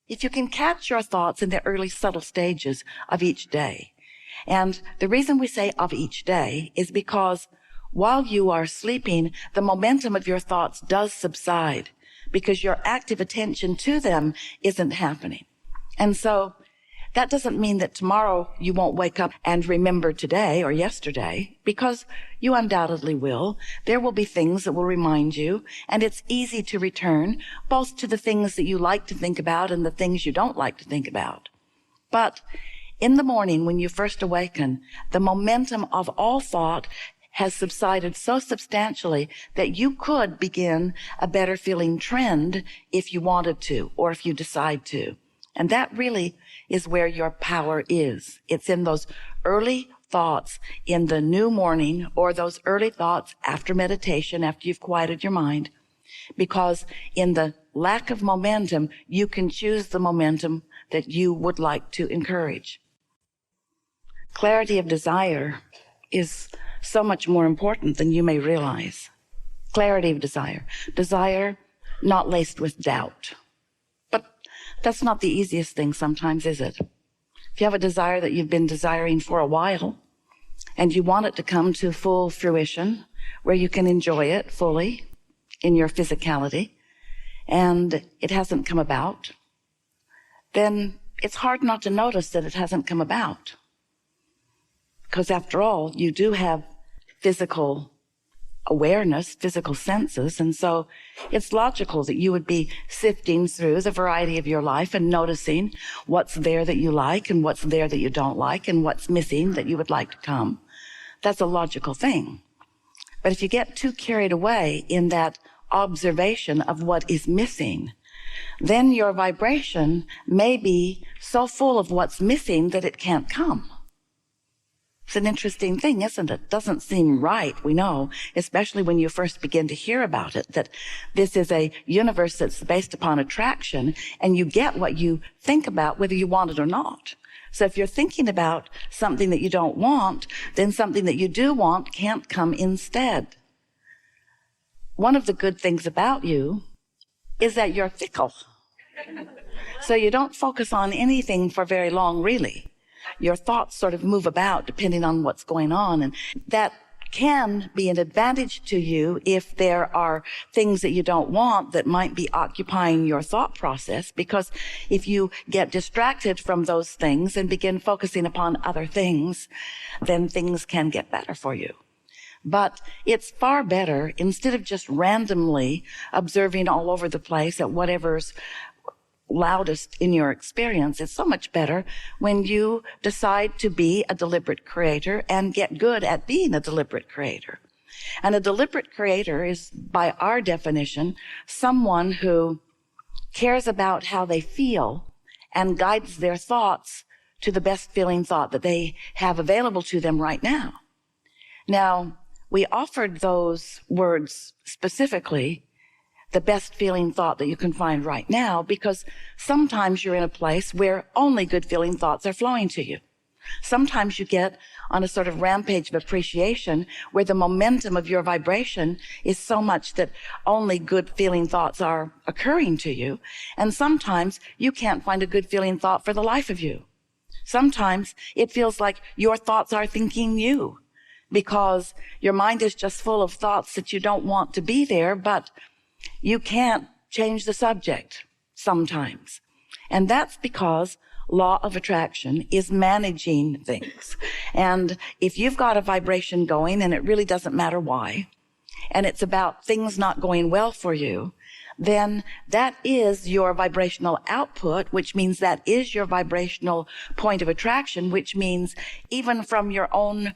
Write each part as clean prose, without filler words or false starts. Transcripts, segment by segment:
if you can catch your thoughts in the early subtle stages of each day. And the reason we say of each day is because while you are sleeping, the momentum of your thoughts does subside because your active attention to them isn't happening. And so that doesn't mean that tomorrow you won't wake up and remember today or yesterday, because you undoubtedly will. There will be things that will remind you, and it's easy to return both to the things that you like to think about and the things you don't like to think about. But in the morning when you first awaken, the momentum of all thought has subsided so substantially that you could begin a better feeling trend if you wanted to, or if you decide to. And that really is where your power is. It's in those early thoughts in the new morning, or those early thoughts after meditation, after you've quieted your mind. Because in the lack of momentum, you can choose the momentum that you would like to encourage. Clarity of desire is so much more important than you may realize. Clarity of desire. Desire not laced with doubt. That's not the easiest thing sometimes, is it? If you have a desire that you've been desiring for a while, and you want it to come to full fruition, where you can enjoy it fully in your physicality, and it hasn't come about, then it's hard not to notice that it hasn't come about. Because after all, you do have physical awareness, physical senses, and so it's logical that you would be sifting through the variety of your life and noticing what's there that you like and what's there that you don't like and what's missing that you would like to come. That's a logical thing. But if you get too carried away in that observation of what is missing, then your vibration may be so full of what's missing that it can't come. It's an interesting thing, isn't it? Doesn't seem right, we know, especially when you first begin to hear about it, that this is a universe that's based upon attraction, and you get what you think about whether you want it or not. So if you're thinking about something that you don't want, then something that you do want can't come instead. One of the good things about you is that you're fickle. So you don't focus on anything for very long, really. Your thoughts sort of move about depending on what's going on, and that can be an advantage to you if there are things that you don't want that might be occupying your thought process, because if you get distracted from those things and begin focusing upon other things, then things can get better for you. But it's far better, instead of just randomly observing all over the place at whatever's loudest in your experience, it's so much better when you decide to be a deliberate creator and get good at being a deliberate creator. And a deliberate creator is, by our definition, someone who cares about how they feel and guides their thoughts to the best feeling thought that they have available to them right now. Now, we offered those words specifically, the best feeling thought that you can find right now, because sometimes you're in a place where only good feeling thoughts are flowing to you. Sometimes you get on a sort of rampage of appreciation where the momentum of your vibration is so much that only good feeling thoughts are occurring to you. And sometimes you can't find a good feeling thought for the life of you. Sometimes it feels like your thoughts are thinking you, because your mind is just full of thoughts that you don't want to be there, but you can't change the subject sometimes. And that's because law of attraction is managing things. And if you've got a vibration going, and it really doesn't matter why, and it's about things not going well for you, then that is your vibrational output, which means that is your vibrational point of attraction, which means even from your own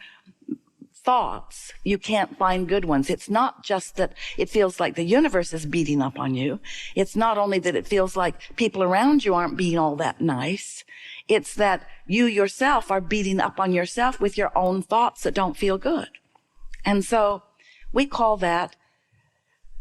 thoughts, you can't find good ones. It's not just that it feels like the universe is beating up on you. It's not only that it feels like people around you aren't being all that nice. It's that you yourself are beating up on yourself with your own thoughts that don't feel good. And so we call that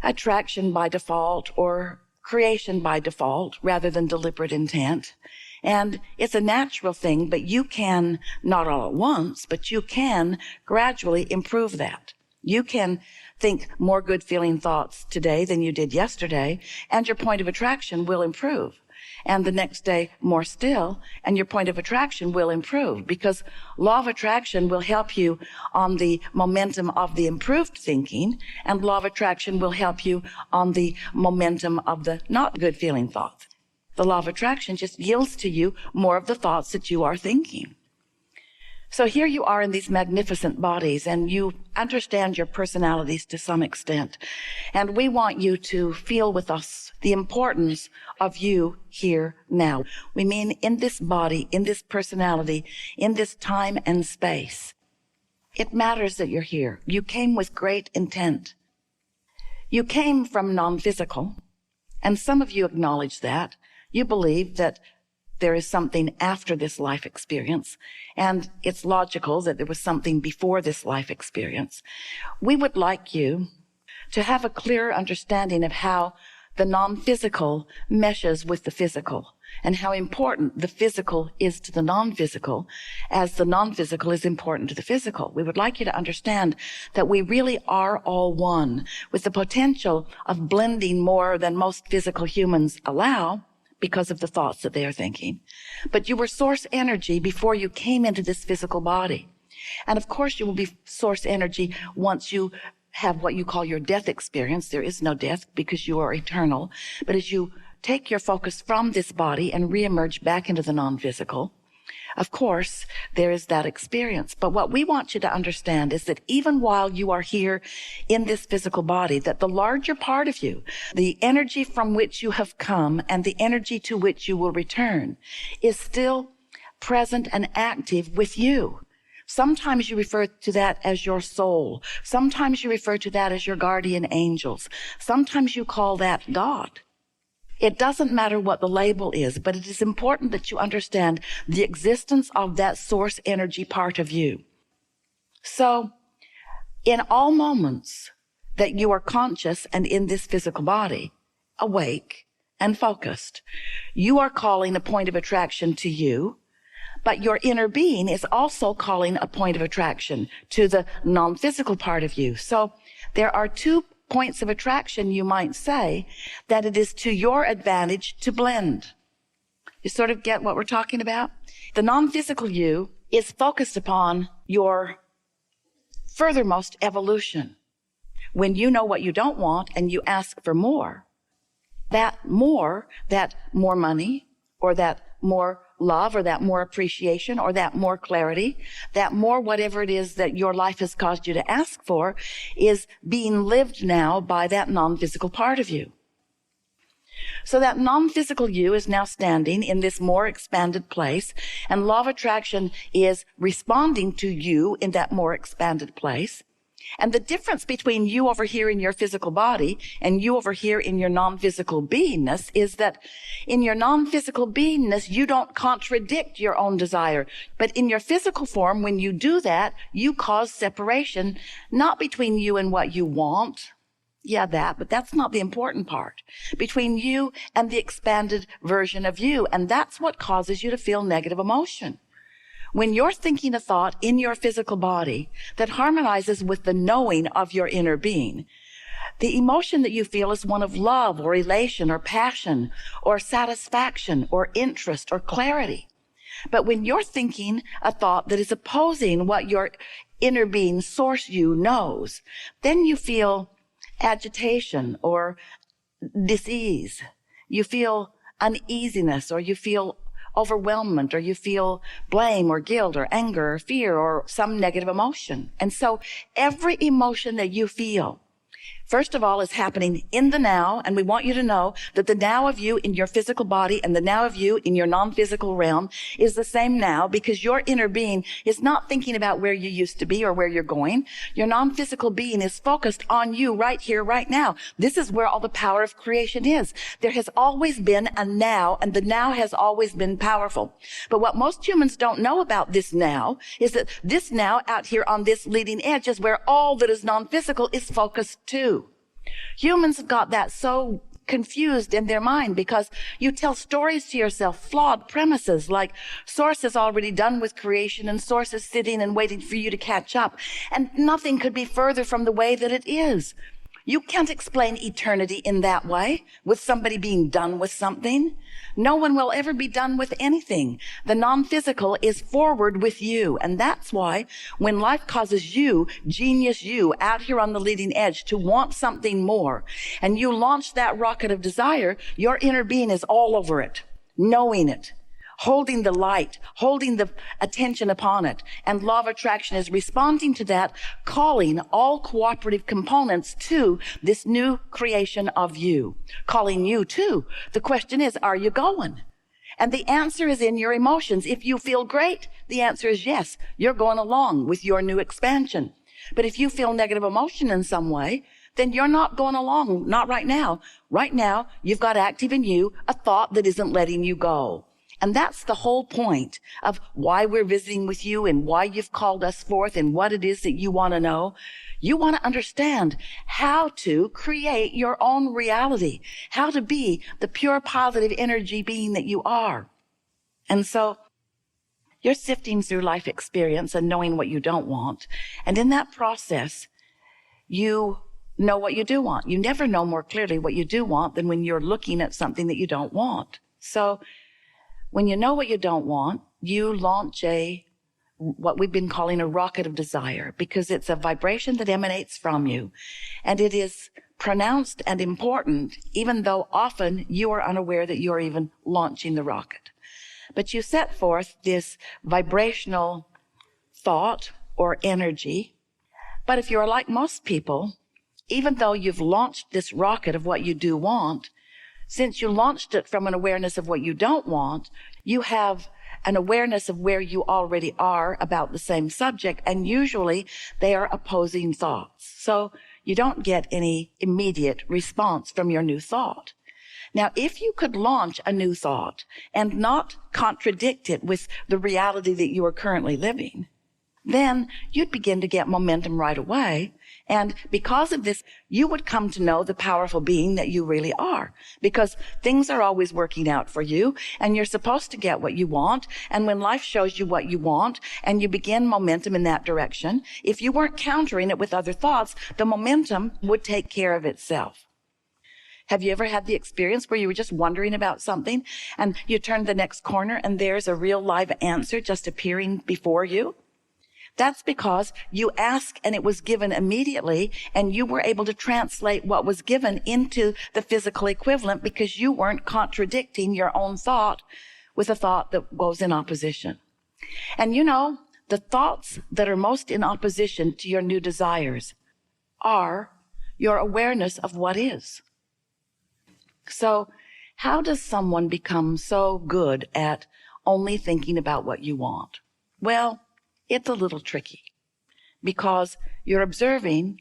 attraction by default, or creation by default, rather than deliberate intent. And it's a natural thing, but you can, not all at once, but you can gradually improve that. You can think more good feeling thoughts today than you did yesterday, and your point of attraction will improve. and the next day more still, and your point of attraction will improve, because law of attraction will help you on the momentum of the improved thinking, and law of attraction will help you on the momentum of the not good feeling thoughts. The law of attraction just yields to you more of the thoughts that you are thinking. So here you are in these magnificent bodies, and you understand your personalities to some extent. And we want you to feel with us the importance of you here now. We mean in this body, in this personality, in this time and space. It matters that you're here. You came with great intent. You came from non-physical, and some of you acknowledge that. You believe that there is something after this life experience, and it's logical that there was something before this life experience. We would like you to have a clear understanding of how the non-physical meshes with the physical, and how important the physical is to the non-physical, as the non-physical is important to the physical. We would like you to understand that we really are all one, with the potential of blending more than most physical humans allow, because of the thoughts that they are thinking. But you were source energy before you came into this physical body. And of course you will be source energy once you have what you call your death experience. There is no death because you are eternal. But as you take your focus from this body and reemerge back into the non-physical, of course, there is that experience. But what we want you to understand is that even while you are here in this physical body, that the larger part of you, the energy from which you have come and the energy to which you will return, is still present and active with you. Sometimes you refer to that as your soul. Sometimes you refer to that as your guardian angels. Sometimes you call that God. It doesn't matter what the label is, but it is important that you understand the existence of that source energy part of you. So, in all moments that you are conscious and in this physical body, awake and focused, you are calling a point of attraction to you, but your inner being is also calling a point of attraction to the non-physical part of you. So, there are two points of attraction, you might say, that it is to your advantage to blend. You sort of get what we're talking about? The non-physical you is focused upon your furthermost evolution. When you know what you don't want and you ask for more, that more money, or that more love, or that more appreciation, or that more clarity, that more whatever it is that your life has caused you to ask for, is being lived now by that non-physical part of you. So that non-physical you is now standing in this more expanded place, and law of attraction is responding to you in that more expanded place. And the difference between you over here in your physical body and you over here in your non-physical beingness is that in your non-physical beingness, you don't contradict your own desire. But in your physical form, when you do that, you cause separation, not between you and what you want. Yeah, but that's not the important part. Between you and the expanded version of you. And that's what causes you to feel negative emotion. When you're thinking a thought in your physical body that harmonizes with the knowing of your inner being, the emotion that you feel is one of love or elation or passion or satisfaction or interest or clarity. But when you're thinking a thought that is opposing what your inner being source you knows, then you feel agitation or dis-ease. You feel uneasiness, or you feel overwhelmment, or you feel blame or guilt or anger or fear or some negative emotion. And so every emotion that you feel, first of all, is happening in the now, and we want you to know that the now of you in your physical body and the now of you in your non-physical realm is the same now, because your inner being is not thinking about where you used to be or where you're going. Your non-physical being is focused on you right here, right now. This is where all the power of creation is. There has always been a now, and the now has always been powerful. But what most humans don't know about this now is that this now out here on this leading edge is where all that is non-physical is focused to. Humans have got that so confused in their mind because you tell stories to yourself, flawed premises like source is already done with creation and source is sitting and waiting for you to catch up. And nothing could be further from the way that it is. You can't explain eternity in that way, with somebody being done with something. No one will ever be done with anything. The non-physical is forward with you. And that's why when life causes you, genius you, out here on the leading edge to want something more, and you launch that rocket of desire, your inner being is all over it, knowing it, holding the light, holding the attention upon it. And law of attraction is responding to that, calling all cooperative components to this new creation of you, calling you too. The question is, are you going? And the answer is in your emotions. If you feel great, the answer is yes, you're going along with your new expansion. But if you feel negative emotion in some way, then you're not going along, not right now. Right now, you've got active in you a thought that isn't letting you go. And that's the whole point of why we're visiting with you and why you've called us forth and what it is that you want to know. You want to understand how to create your own reality, how to be the pure positive energy being that you are. And so you're sifting through life experience and knowing what you don't want. And in that process, you know what you do want. You never know more clearly what you do want than when you're looking at something that you don't want. So when you know what you don't want, you launch what we've been calling a rocket of desire, because it's a vibration that emanates from you. And it is pronounced and important, even though often you are unaware that you're even launching the rocket. But you set forth this vibrational thought or energy. But if you're like most people, even though you've launched this rocket of what you do want, since you launched it from an awareness of what you don't want, you have an awareness of where you already are about the same subject, and usually they are opposing thoughts. So you don't get any immediate response from your new thought. Now, if you could launch a new thought and not contradict it with the reality that you are currently living, then you'd begin to get momentum right away. And because of this, you would come to know the powerful being that you really are, because things are always working out for you and you're supposed to get what you want. And when life shows you what you want and you begin momentum in that direction, if you weren't countering it with other thoughts, the momentum would take care of itself. Have you ever had the experience where you were just wondering about something and you turned the next corner and there's a real live answer just appearing before you? That's because you asked and it was given immediately, and you were able to translate what was given into the physical equivalent because you weren't contradicting your own thought with a thought that goes in opposition. And you know, the thoughts that are most in opposition to your new desires are your awareness of what is. So how does someone become so good at only thinking about what you want? Well, it's a little tricky because you're observing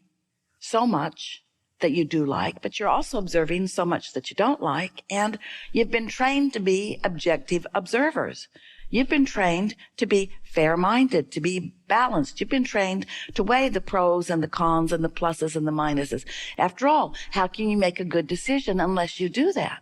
so much that you do like, but you're also observing so much that you don't like. And you've been trained to be objective observers. You've been trained to be fair-minded, to be balanced. You've been trained to weigh the pros and the cons and the pluses and the minuses. After all, how can you make a good decision unless you do that?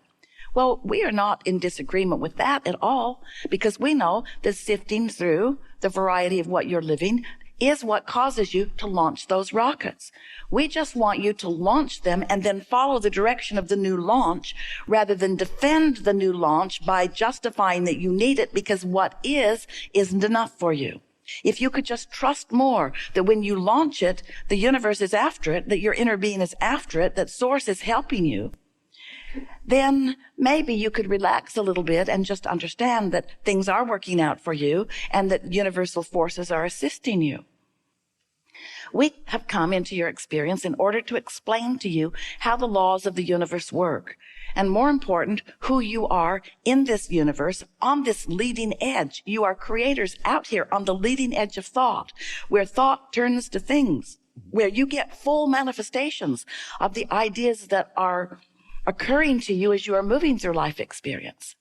Well, we are not in disagreement with that at all, because we know that sifting through the variety of what you're living is what causes you to launch those rockets. We just want you to launch them and then follow the direction of the new launch rather than defend the new launch by justifying that you need it because what isn't enough for you. If you could just trust more that when you launch it, the universe is after it, that your inner being is after it, that source is helping you, then maybe you could relax a little bit and just understand that things are working out for you and that universal forces are assisting you. We have come into your experience in order to explain to you how the laws of the universe work, and more important, who you are in this universe on this leading edge. You are creators out here on the leading edge of thought, where thought turns to things, where you get full manifestations of the ideas that are occurring to you as you are moving through life experience.